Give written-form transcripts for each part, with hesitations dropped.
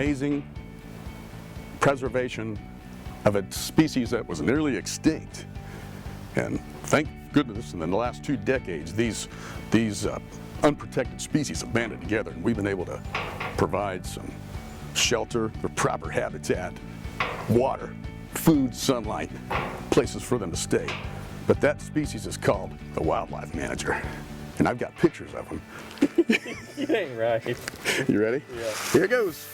amazing preservation of a species that was nearly extinct. And thank goodness in the last 2 decades, these unprotected species have banded together, and we've been able to provide some shelter, the proper habitat, water, food, sunlight, places for them to stay. But that species is called the wildlife manager. And I've got pictures of them. You ain't right. You ready? Yeah. Here goes.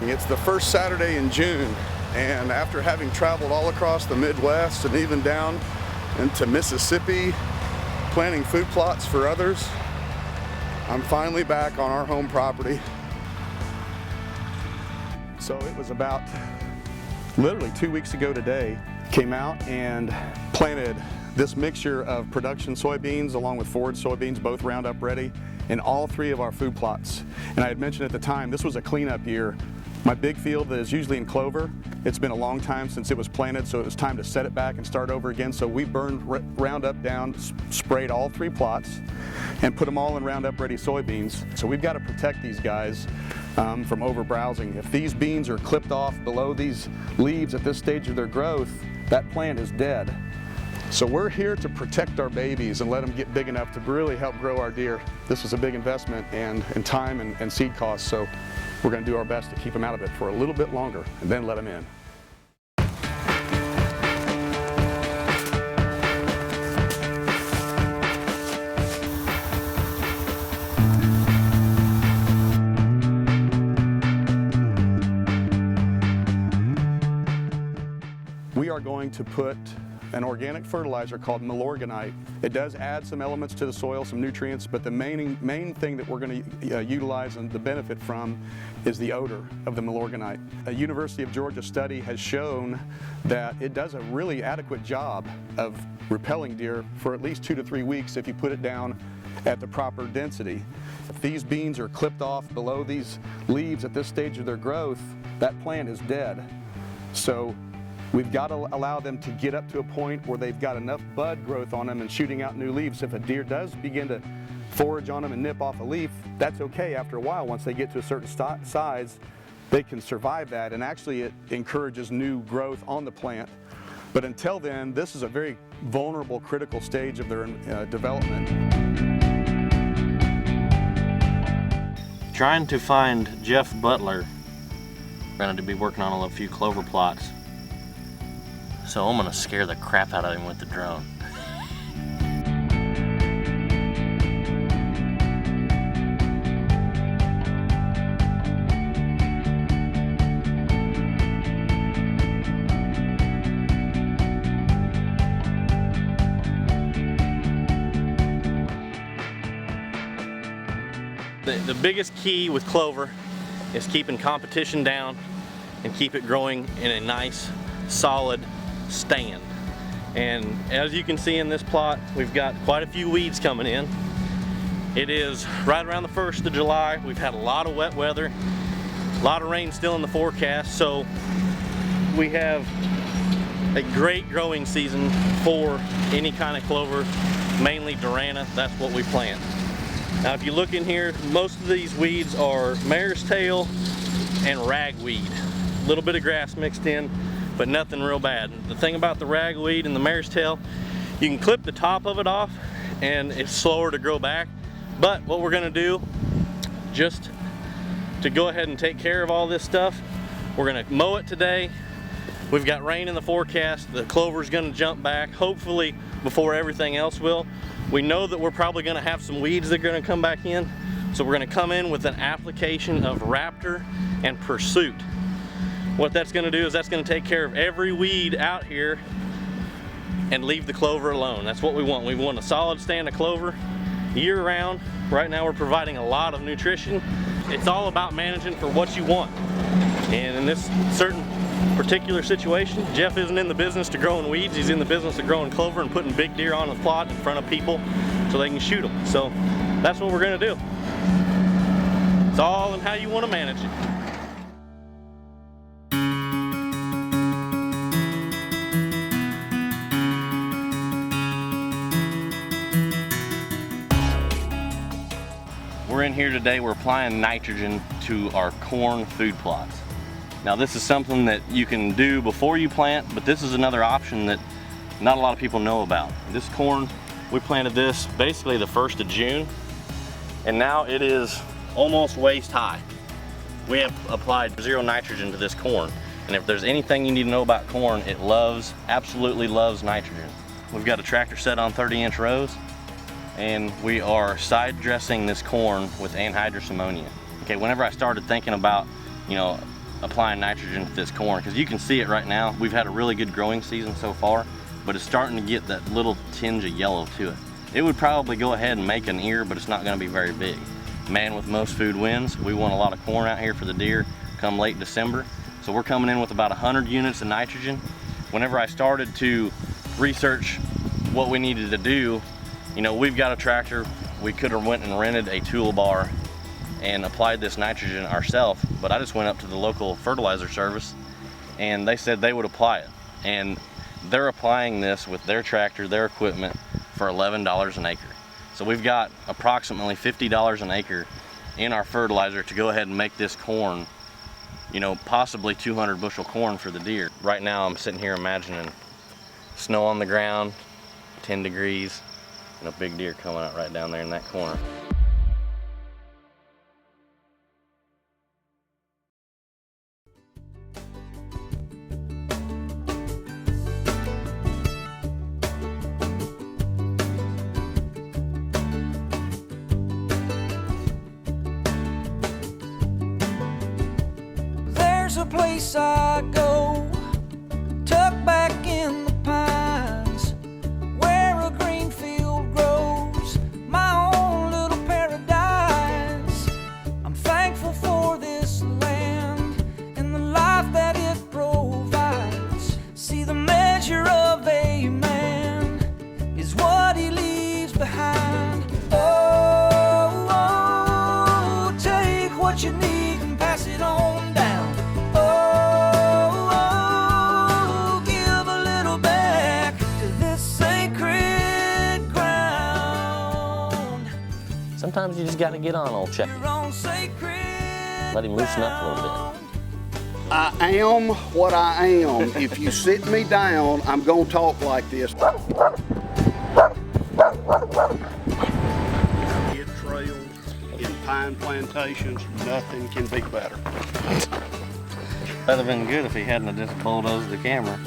It's the first Saturday in June, and after having traveled all across the Midwest and even down into Mississippi, planting food plots for others, I'm finally back on our home property. So it was about literally 2 weeks ago today, came out and planted this mixture of production soybeans along with forage soybeans, both Roundup ready, in all 3 of our food plots. And I had mentioned at the time, this was a cleanup year. My big field that is usually in clover, it's been a long time since it was planted, so it was time to set it back and start over again. So we burned Roundup down, sprayed all 3 plots, and put them all in Roundup ready soybeans. So we've got to protect these guys from over-browsing. If these beans are clipped off below these leaves at this stage of their growth, that plant is dead. So we're here to protect our babies and let them get big enough to really help grow our deer. This was a big investment in time and seed costs, so we're going to do our best to keep them out of it for a little bit longer and then let them in. We are going to put an organic fertilizer called Milorganite. It does add some elements to the soil, some nutrients, but the main thing that we're going to utilize and the benefit from is the odor of the Milorganite. A University of Georgia study has shown that it does a really adequate job of repelling deer for at least 2 to 3 weeks if you put it down at the proper density. If these beans are clipped off below these leaves at this stage of their growth, that plant is dead. So we've got to allow them to get up to a point where they've got enough bud growth on them and shooting out new leaves. If a deer does begin to forage on them and nip off a leaf, that's okay after a while. Once they get to a certain size, they can survive that, and actually it encourages new growth on the plant. But until then, this is a very vulnerable, critical stage of their development. Trying to find Jeff Butler. We're going to be working on a few clover plots. So I'm gonna scare the crap out of him with the drone. The biggest key with clover is keeping competition down and keep it growing in a nice, solid stand. And as you can see in this plot, we've got quite a few weeds coming in. It is right around the 1st of July. We've had a lot of wet weather, a lot of rain still in the forecast, so we have a great growing season for any kind of clover, mainly Durana. That's what we plant. Now if you look in here, most of these weeds are mare's tail and ragweed. A little bit of grass mixed in, but nothing real bad. The thing about the ragweed and the mare's tail, you can clip the top of it off and it's slower to grow back. But what we're gonna do, just to go ahead and take care of all this stuff, we're gonna mow it today. We've got rain in the forecast. The clover's gonna jump back, hopefully before everything else will. We know that we're probably gonna have some weeds that are gonna come back in. So we're gonna come in with an application of Raptor and Pursuit. What that's going to do is that's going to take care of every weed out here and leave the clover alone. That's what we want. We want a solid stand of clover year round. Right now we're providing a lot of nutrition. It's all about managing for what you want. And in this certain particular situation, Jeff isn't in the business to growing weeds. He's in the business of growing clover and putting big deer on the plot in front of people so they can shoot them. So that's what we're going to do. It's all in how you want to manage it. here today, we're applying nitrogen to our corn food plots. Now this is something that you can do before you plant, but this is another option that not a lot of people know about. This corn, we planted this basically the 1st of June, and now it is almost waist high. We have applied 0 nitrogen to this corn, and if there's anything you need to know about corn, it absolutely loves nitrogen. We've got a tractor set on 30-inch rows, and we are side dressing this corn with anhydrous ammonia. Okay, whenever I started thinking about, applying nitrogen to this corn, because you can see it right now, we've had a really good growing season so far, but it's starting to get that little tinge of yellow to it. It would probably go ahead and make an ear, but it's not going to be very big. Man with most food wins. We want a lot of corn out here for the deer come late December. So we're coming in with about 100 units of nitrogen. Whenever I started to research what we needed to do, we've got a tractor. We could have went and rented a toolbar and applied this nitrogen ourselves, but I just went up to the local fertilizer service and they said they would apply it. And they're applying this with their tractor, their equipment, for $11 an acre. So we've got approximately $50 an acre in our fertilizer to go ahead and make this corn, possibly 200 bushel corn for the deer. Right now I'm sitting here imagining snow on the ground, 10 degrees, and a big deer coming out right down there in that corner. There's a place I go, tucked back in the pines, where a green field grows, my own little paradise. I'm thankful for this land and the life that it provides. See, the measure of a man is what he leaves behind. Oh, oh, take what you need and pass it on down. Sometimes you just got to get on old Chucky. Let him loosen up a little bit. I am what I am. If you sit me down, I'm gonna talk like this. In trails, in pine plantations, nothing can be better. That'd have been good if he hadn't have just bulldozed the camera.